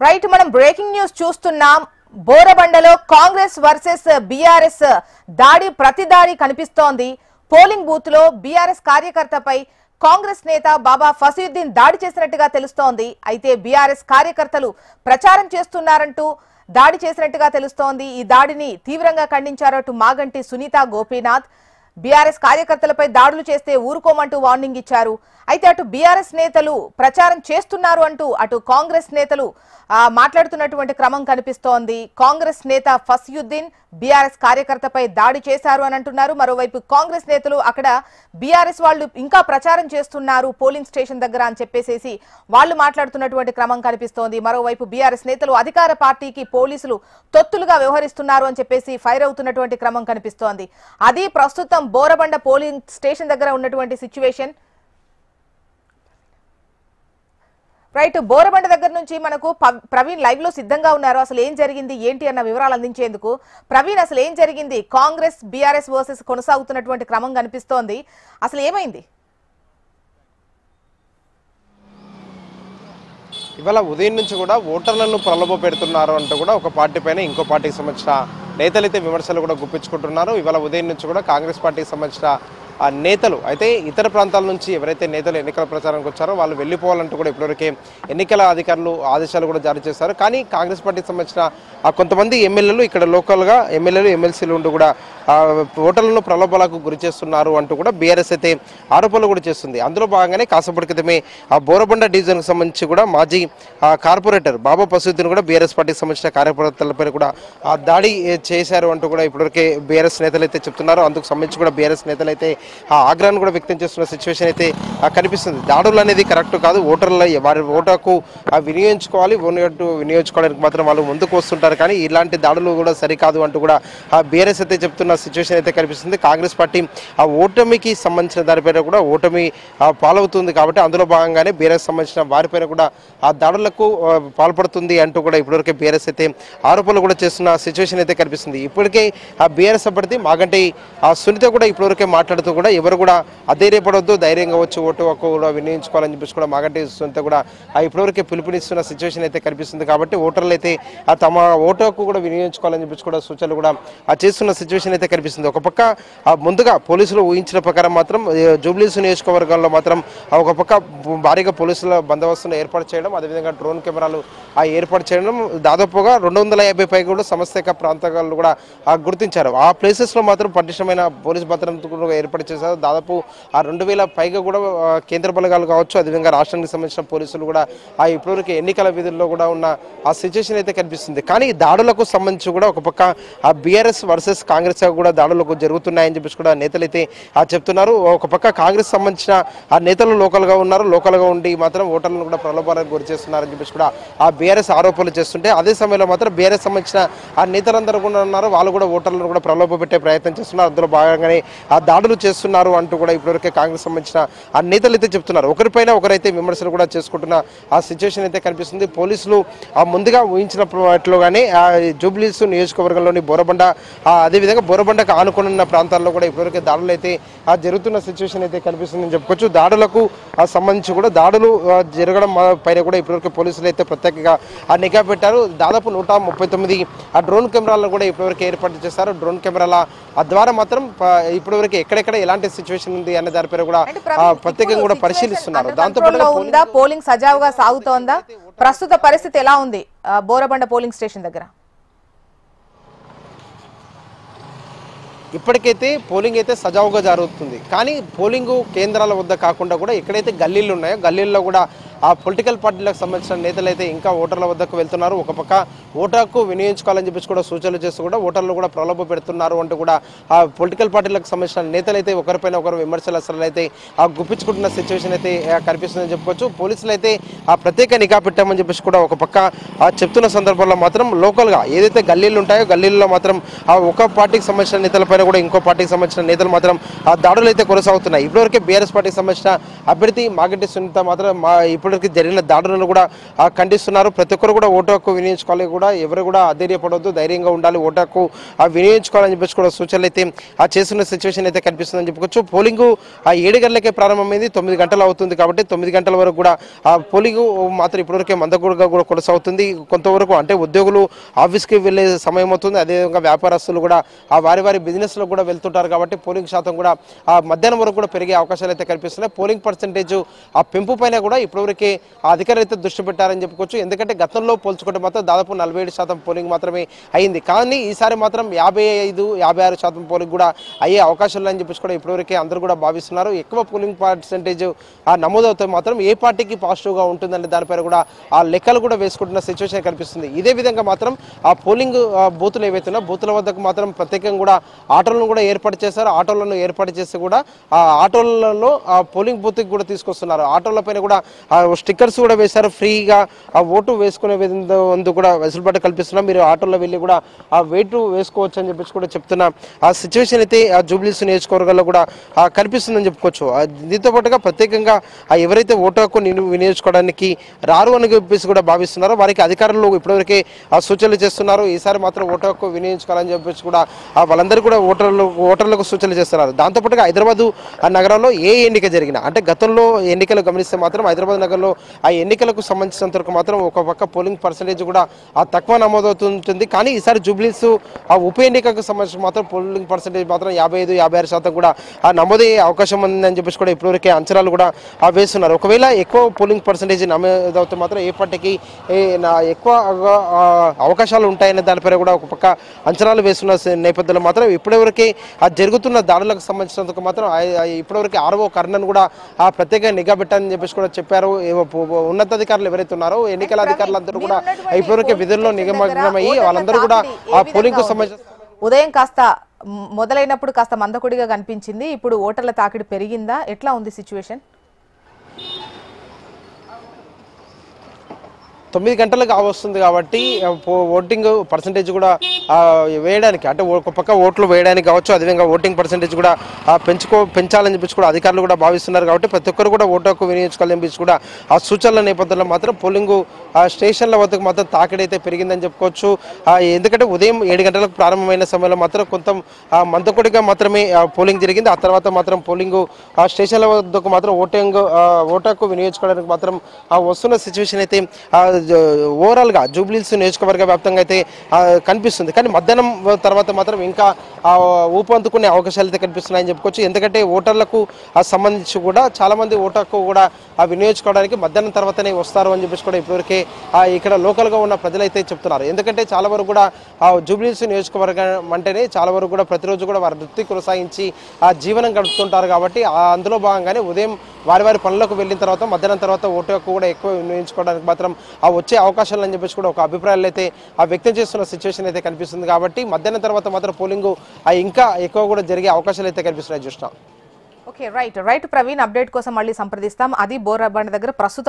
Right మనం breaking news చూస్తున్నాం. బోరబండలో Congress versus BRS ప్రతి దాడి కనిపిస్తోంది. పోలింగ్ బూత్ లో బీఆర్ఎస్ కార్యకర్తపై కాంగ్రెస్ నేత బాబా ఫసీయుద్దీన్ దాడి చేసినట్టుగా తెలుస్తోంది. అయితే బీఆర్ఎస్ కార్యకర్తలు ప్రచారం చేస్తున్నారంటూ దాడి చేసినట్టుగా తెలుస్తోంది. ఈ దాడిని తీవ్రంగా ఖండించారు అటు మాగంటి సునీత గోపీనాథ్. బీఆర్ఎస్ కార్యకర్తలపై దాడులు చేస్తే ఊరుకోమంటూ వార్నింగ్ ఇచ్చారు. అయితే అటు బీఆర్ఎస్ నేతలు ప్రచారం చేస్తున్నారు అంటూ అటు కాంగ్రెస్ నేతలు మాట్లాడుతున్నటువంటి క్రమం కనిపిస్తోంది. కాంగ్రెస్ నేత ఫసీయుద్దీన్ బీఆర్ఎస్ కార్యకర్తపై దాడి చేశారు అని అంటున్నారు. మరోవైపు కాంగ్రెస్ నేతలు అక్కడ బీఆర్ఎస్ వాళ్ళు ఇంకా ప్రచారం చేస్తున్నారు పోలింగ్ స్టేషన్ దగ్గర అని చెప్పేసి వాళ్ళు మాట్లాడుతున్నటువంటి క్రమం కనిపిస్తోంది. మరోవైపు బీఆర్ఎస్ నేతలు అధికార పార్టీకి పోలీసులు తొత్తులుగా వ్యవహరిస్తున్నారు అని చెప్పేసి ఫైర్ అవుతున్నటువంటి క్రమం కనిపిస్తోంది. అది ప్రస్తుతం బోరబండ పోలింగ్ స్టేషన్ దగ్గర ఉన్నటువంటి సిచ్యువేషన్. రైట్, బోరబండ దగ్గర నుంచి మనకు ప్రవీణ్ లైవ్ లో సిద్ధంగా ఉన్నారు. అసలు ఏం జరిగింది ఏంటి అన్న వివరాలు అందించేందుకు. ప్రవీణ్, అసలు ఏం జరిగింది? కాంగ్రెస్ బీఆర్ఎస్ వర్సెస్ కొనసాగుతున్నటువంటి క్రమం కనిపిస్తోంది. అసలు ఏమైంది? ఇవాళ ఉదయం నుంచి కూడా ఓటర్లను ప్రలోభ పెడుతున్నారు అంటూ కూడా ఒక పార్టీ పైన ఇంకో పార్టీకి సంబంధించిన నేతలైతే విమర్శలు కూడా గుప్పించుకుంటున్నారు. ఇవాళ ఉదయం నుంచి కూడా కాంగ్రెస్ పార్టీకి సంబంధించిన నేతలు అయితే ఇతర ప్రాంతాల నుంచి ఎవరైతే నేతలు ఎన్నికల ప్రచారానికి వచ్చారో వాళ్ళు వెళ్ళిపోవాలంటూ కూడా ఇప్పటివరకే ఎన్నికల అధికారులు ఆదేశాలు కూడా జారీ చేశారు. కానీ కాంగ్రెస్ పార్టీకి సంబంధించిన కొంతమంది ఎమ్మెల్యేలు ఇక్కడ లోకల్గా ఎమ్మెల్యేలు ఎమ్మెల్సీలు ఉంటూ కూడా ఓటర్లను ప్రలోభాలకు గురి చేస్తున్నారు అంటూ కూడా బీఆర్ఎస్ అయితే ఆరోపణలు కూడా చేస్తుంది. అందులో భాగంగానే కాసేపటి క్రితమే బోరబండ డివిజన్కి సంబంధించి కూడా మాజీ కార్పొరేటర్ బాబా ఫసీయుద్దీన్ కూడా బీఆర్ఎస్ పార్టీకి సంబంధించిన కార్యకర్తలపై కూడా దాడి చేశారు అంటూ కూడా ఇప్పటివరకే బీఆర్ఎస్ నేతలు అయితే చెప్తున్నారు. అందుకు సంబంధించి కూడా బీఆర్ఎస్ నేతలు అయితే ఆగ్రహాన్ని కూడా వ్యక్తం చేస్తున్న సిచ్యువేషన్ అయితే కనిపిస్తుంది. దాడులు అనేది కరెక్ట్ కాదు. ఓటర్ల వారి ఓటుకు వినియోగించుకోవాలి. వినియోగించుకోవడానికి మాత్రం వాళ్ళు ముందుకు వస్తుంటారు. కానీ ఇలాంటి దాడులు కూడా సరికాదు అంటూ కూడా బీఆర్ఎస్ అయితే చెప్తున్న సిచ్యువేషన్ అయితే కనిపిస్తుంది. కాంగ్రెస్ పార్టీ ఆ ఓటమికి సంబంధించిన దానిపైన కూడా ఓటమి పాలవుతుంది కాబట్టి అందులో భాగంగానే బీఆర్ఎస్ సంబంధించిన వారిపైన కూడా ఆ దాడులకు పాల్పడుతుంది అంటూ కూడా ఇప్పటివరకే బీఆర్ఎస్ అయితే ఆరోపణలు కూడా చేస్తున్న సిచ్యువేషన్ అయితే కనిపిస్తుంది. ఇప్పటికే ఆ బీఆర్ఎస్ అభ్యర్థి మాగంటి సునీత కూడా ఇప్పటివరకే మాట్లాడుతూ కూడా ఎవరు కూడా అధైర్యపడొద్దు, ధైర్యంగా వచ్చి ఓటు హక్కు కూడా వినియోగించుకోవాలని చెప్పేసి కూడా మాగంటి సునీత కూడా ఇప్పటివరకే పిలుపునిస్తున్న సిచ్యువేషన్ అయితే కనిపిస్తుంది. కాబట్టి ఓటర్లు అయితే తమ ఓటు హక్కు కూడా వినియోగించుకోవాలని చెప్పేసి కూడా సూచనలు కూడా చేస్తున్న సిచ్యువేషన్ అయితే కనిపిస్తుంది. ఒక పక్క ముందుగా పోలీసులు ఊహించిన ప్రకారం మాత్రం జూబ్లీస్ నియోజకవర్గంలో మాత్రం ఒక పక్క భారీగా పోలీసుల బందోబస్తును ఏర్పాటు చేయడం, అదేవిధంగా డ్రోన్ కెమెరాలు ఏర్పాటు చేయడం, దాదాపుగా 250 పైగా కూడా సమస్యక ప్రాంతాలను కూడా గుర్తించారు. ఆ ప్లేసెస్లో మాత్రం పటిష్టమైన పోలీస్ భద్రతను ఏర్పాటు చేశారు. దాదాపు 2000 పైగా కూడా కేంద్ర బలగాలు కావచ్చు, అదేవిధంగా రాష్ట్రానికి సంబంధించిన పోలీసులు కూడా ఇప్పటివరకు ఎన్నికల విధుల్లో కూడా ఉన్న ఆ సిచ్యువేషన్ అయితే కనిపిస్తుంది. కానీ దాడులకు సంబంధించి కూడా ఒక పక్క బీఆర్ఎస్ వర్సెస్ కాంగ్రెస్ కూడా దాడులకు జరుగుతున్నాయని చెప్పేసి కూడా నేతలు అయితే చెప్తున్నారు. ఒక పక్క కాంగ్రెస్ సంబంధించిన ఆ నేతలు లోకల్గా ఉన్నారు. లోకల్గా ఉండి మాత్రం ఓటర్లను కూడా ప్రలోభాలకు గురి చేస్తున్నారని చెప్పేసి కూడా ఆ బీఆర్ఎస్ ఆరోపణలు చేస్తుంటే, అదే సమయంలో మాత్రం బీఆర్ఎస్ సంబంధించిన ఆ నేతలందరూ కూడా ఉన్నారు. వాళ్ళు కూడా ఓటర్లను కూడా ప్రలోభ పెట్టే ప్రయత్నం చేస్తున్నారు. అందులో భాగంగానే ఆ దాడులు చేస్తున్నారు అంటూ కూడా ఇప్పటివరకే కాంగ్రెస్ సంబంధించిన ఆ నేతలు అయితే చెప్తున్నారు. ఒకరిపైన ఒకరైతే విమర్శలు కూడా చేసుకుంటున్న ఆ సిచ్యువేషన్ అయితే కనిపిస్తుంది. పోలీసులు ముందుగా ఊహించినట్లుగానే జూబ్లీస్ నియోజకవర్గంలోని బోరబండ, అదేవిధంగా బోరబండకు ఆనుకున్న ప్రాంతాల్లో కూడా ఇప్పటివరకే దాడులు అయితే జరుగుతున్న సిచ్యువేషన్ అయితే కనిపిస్తుందని చెప్పుకోవచ్చు. దాడులకు సంబంధించి కూడా దాడులు జరగడం పైన కూడా ఇప్పటివరకు పోలీసులు అయితే ప్రత్యేకంగా నిఘా పెట్టారు. దాదాపు 139 డ్రోన్ కెమెరాలను కూడా ఇప్పటివరకు ఏర్పాటు చేశారు. డ్రోన్ కెమెరాల ద్వారా మాత్రం ఇప్పటివరకు ఎక్కడెక్కడ ఎలాంటి సిచ్యువేషన్ ఉంది అనే దానిపైన కూడా ప్రత్యేకంగా కూడా పరిశీలిస్తున్నారు. దాంతో పోలింగ్ సజావుగా సాగుతోందా? ప్రస్తుత పరిస్థితి ఎలా ఉంది బోరబండ పోలింగ్ స్టేషన్ దగ్గర? ఇప్పటికైతే పోలింగ్ అయితే సజావుగా జరుగుతుంది. కానీ పోలింగ్ కేంద్రాల వద్ద కాకుండా కూడా ఎక్కడైతే గల్లీలు ఉన్నాయో గల్లీల్లో కూడా ఆ పొలిటికల్ పార్టీలకు సంబంధించిన నేతలు అయితే ఇంకా ఓటర్ల వద్దకు వెళ్తున్నారు. ఒక పక్క ఓటు హక్కు వినియోగించుకోవాలని చెప్పేసి కూడా సూచనలు చేస్తూ కూడా ఓటర్లు కూడా ప్రలోభ పెడుతున్నారు అంటూ కూడా ఆ పొలిటికల్ పార్టీలకు సంబంధించిన నేతలు అయితే ఒకరిపైన ఒకరు విమర్శలు అసలు అయితే గుప్పించుకుంటున్న సిచ్యువేషన్ అయితే కనిపిస్తుందని చెప్పుకోవచ్చు. పోలీసులు అయితే ఆ ప్రత్యేక నిఘా పెట్టామని చెప్పేసి కూడా ఒక పక్క చెప్తున్న సందర్భంలో మాత్రం లోకల్గా ఏదైతే గల్లీలు ఉంటాయో గల్లీల్లో మాత్రం ఆ ఒక పార్టీకి సంబంధించిన నేతలపైన కూడా ఇంకో పార్టీకి సంబంధించిన నేతలు మాత్రం ఆ దాడులు అయితే కొనసాగుతున్నాయి. ఇప్పటివరకే బీఆర్ఎస్ పార్టీకి సంబంధించిన అభ్యర్థి మాగంటి సునీత మాత్రం ఇప్పటివరకు జరిగిన దాడులను కూడా ఖండిస్తున్నారు. ప్రతి ఒక్కరు కూడా ఓటు హక్కు వినియోగించుకోవాలి, కూడా ఎవరు కూడా అధైర్యపడవద్దు, ధైర్యంగా ఉండాలి, ఓటు హక్కు వినియోగించుకోవాలని చెప్పేసి కూడా సూచనలు అయితే చేస్తున్న సిచ్యువేషన్ అయితే కనిపిస్తుందని చెప్పుకోవచ్చు. పోలింగ్ 7 గంటలకే ప్రారంభమైంది, 9 గంటలు అవుతుంది కాబట్టి 9 గంటల వరకు కూడా పోలింగ్ మాత్రం ఇప్పటివరకే మందకొడిగా కూడా కొనసాగుతుంది. కొంతవరకు అంటే ఉద్యోగులు ఆఫీస్కి వెళ్ళే సమయం అవుతుంది, అదేవిధంగా వ్యాపారస్తులు కూడా వారి వారి బిజినెస్లో కూడా వెళ్తుంటారు కాబట్టి పోలింగ్ శాతం కూడా మధ్యాహ్నం వరకు కూడా పెరిగే అవకాశాలు అయితే కనిపిస్తున్నాయి. పోలింగ్ పర్సెంటేజ్ పెంపు పైన కూడా ఇప్పటివరకే అధికారులు అయితే దృష్టి పెట్టారని చెప్పుకోవచ్చు. ఎందుకంటే గతంలో పోల్చుకుంటే మాత్రం దాదాపు 47% పోలింగ్ మాత్రమే అయింది, కానీ ఈసారి మాత్రం 55-56% పోలింగ్ కూడా అయ్యే అవకాశాలు అని చెప్పేసి కూడా ఇప్పటివరకే అందరూ కూడా భావిస్తున్నారు. ఎక్కువ పోలింగ్ పర్సెంటేజ్ నమోదవుతే మాత్రం ఏ పార్టీకి పాజిటివ్గా ఉంటుందనే దానిపైన కూడా ఆ లెక్కలు కూడా వేసుకుంటున్న సిచ్యువేషన్ కనిపిస్తుంది. ఇదే విధంగా మాత్రం ఆ పోలింగ్ బూతులు ఏవైతున్నా బూతుల వద్దకు మాత్రం ప్రత్యేకంగా కూడా ఆటోలను కూడా ఏర్పాటు చేశారు. ఆటోలను ఏర్పాటు చేసి కూడా ఆ ఆటోలలో ఆ పోలింగ్ బూత్కి కూడా తీసుకొస్తున్నారు. ఆటోల పైన కూడా స్టిక్కర్స్ కూడా వేశారు, ఫ్రీగా ఆ ఓటు వేసుకునే విధంగా కూడా వెసులుబాటు కల్పిస్తున్నారు. మీరు ఆటోలో వెళ్ళి కూడా ఆ వెయిట్ వేసుకోవచ్చు అని చెప్పేసి కూడా చెప్తున్న ఆ సిచ్యువేషన్ అయితే ఆ జూబ్లీస్ నియోజకవర్గాల్లో కూడా కనిపిస్తుందని చెప్పుకోవచ్చు. దీంతో పాటుగా ప్రత్యేకంగా ఎవరైతే ఓటు హక్కు వినియోగించుకోవడానికి రారు అని చెప్పేసి కూడా భావిస్తున్నారో వారికి అధికారులు ఇప్పటివరకే సూచనలు చేస్తున్నారు. ఈసారి మాత్రం ఓటు హక్కు వినియోగించుకోవాలని చెప్పేసి కూడా వాళ్ళందరూ కూడా ఓటర్లకు సూచనలు చేస్తున్నారు. దాంతోపాటుగా హైదరాబాద్ నగరంలో ఏ ఎన్నిక జరిగినా, అంటే గతంలో ఎన్నికలు గమనిస్తే మాత్రం హైదరాబాద్ నగరంలో ఆ ఎన్నికలకు సంబంధించినంత వరకు మాత్రం ఒక పక్క పోలింగ్ పర్సెంటేజ్ కూడా తక్కువ నమోదవుతుంటుంది. కానీ ఈసారి జూబ్లీస్ ఆ ఉప ఎన్నికకు సంబంధించి మాత్రం పోలింగ్ పర్సెంటేజ్ మాత్రం 55-56% కూడా నమోదయ్యే అవకాశం ఉందని చెప్పేసి కూడా ఇప్పటివరకే అంచనాలు కూడా వేస్తున్నారు. ఒకవేళ ఎక్కువ పోలింగ్ పర్సెంటేజ్ నమోదవుతే మాత్రం ఏ పార్టీకి ఎక్కువ అవకాశాలు ఉంటాయనే దానిపై కూడా ఒక పక్క అంచనాలు వేస్తున్న నేపథ్యంలో మాత్రం ఇప్పటివరకే జరుగుతున్న దాడులకు సంబంధించినందుకు మాత్రం ఇప్పటివరకు 6వ కర్ణన్ కూడా ప్రత్యేక నిఘా పెట్టాలని చెప్పేసి కూడా చెప్పారు. ఉన్నతాధికారులు ఎవరైతే ఉన్నారో ఎన్నికల అధికారులందరూ కూడా ఇప్పటివరకే విధుల్లో నిమగ్నమయ్యి వాళ్ళందరూ కూడా ఆ పోలింగ్ కు సంబంధించిన ఉదయం కాస్త మొదలైనప్పుడు కాస్త మందకొడిగా కనిపించింది, ఇప్పుడు ఓటర్ల తాకిడి పెరిగిందా, ఎట్లా ఉంది సిచ్యువేషన్? 9 గంటలకు వస్తుంది కాబట్టి ఓటింగ్ పర్సెంటేజ్ కూడా వేయడానికి, అంటే ఒక పక్క ఓట్లు వేయడానికి కావచ్చు, అదేవిధంగా ఓటింగ్ పర్సెంటేజ్ కూడా పెంచాలని చెప్పి కూడా అధికారులు కూడా భావిస్తున్నారు. కాబట్టి ప్రతి ఒక్కరు కూడా ఓటు హక్కు వినియోగించుకోవాలని చెప్పి కూడా ఆ సూచనల నేపథ్యంలో మాత్రం పోలింగ్ స్టేషన్ల వద్దకు మాత్రం తాకిడైతే పెరిగిందని చెప్పుకోవచ్చు. ఎందుకంటే ఉదయం 7 గంటలకు ప్రారంభమైన సమయంలో మాత్రం కొంత మందకొడిగా మాత్రమే పోలింగ్ జరిగింది. ఆ తర్వాత మాత్రం పోలింగ్ స్టేషన్ల వద్దకు మాత్రం ఓటు హక్కు వినియోగించుకోవడానికి మాత్రం వస్తున్న సిచ్యువేషన్ అయితే ఓవరాల్గా జూబ్లీస్ నియోజకవర్గ వ్యాప్తంగా అయితే కనిపిస్తుంది. కానీ మధ్యాహ్నం తర్వాత మాత్రం ఇంకా ఊపందుకునే అవకాశాలు అయితే కనిపిస్తున్నాయని చెప్పుకోవచ్చు. ఎందుకంటే ఓటర్లకు సంబంధించి కూడా చాలా మంది ఓటు హక్కు కూడా వినియోగించుకోవడానికి మధ్యాహ్నం తర్వాతనే వస్తారు అని చెప్పేసి కూడా ఇప్పటివరకే ఇక్కడ లోకల్గా ఉన్న ప్రజలైతే చెప్తున్నారు. ఎందుకంటే చాలా వరకు కూడా జూబ్లీస్ నియోజకవర్గం అంటేనే చాలా వరకు కూడా ప్రతిరోజు కూడా వారి వృత్తి కొనసాగించి జీవనం గడుపుతుంటారు. కాబట్టి అందులో భాగంగానే ఉదయం వారి పనులకు వెళ్ళిన తర్వాత మధ్యాహ్నం తర్వాత ఓటు హక్కు కూడా ఎక్కువ వినియోగించుకోవడానికి మాత్రం వచ్చే అవకాశాలు అని చెప్పేసి కూడా ఒక అభిప్రాయాలు అయితే వ్యక్తం చేస్తున్న సిచ్యువేషన్ అయితే కనిపిస్తుంది. కాబట్టి మధ్యాహ్నం తర్వాత మాత్రం పోలింగ్ ఇంకా ఎక్కువ కూడా జరిగే అవకాశాలు అయితే కనిపిస్తున్నాయి. చూస్తాం. ఓకే, రైట్ ప్రవీణ్, అప్డేట్ కోసం మళ్ళీ సంప్రదిస్తాం. అది బోరబండ దగ్గర ప్రస్తుతం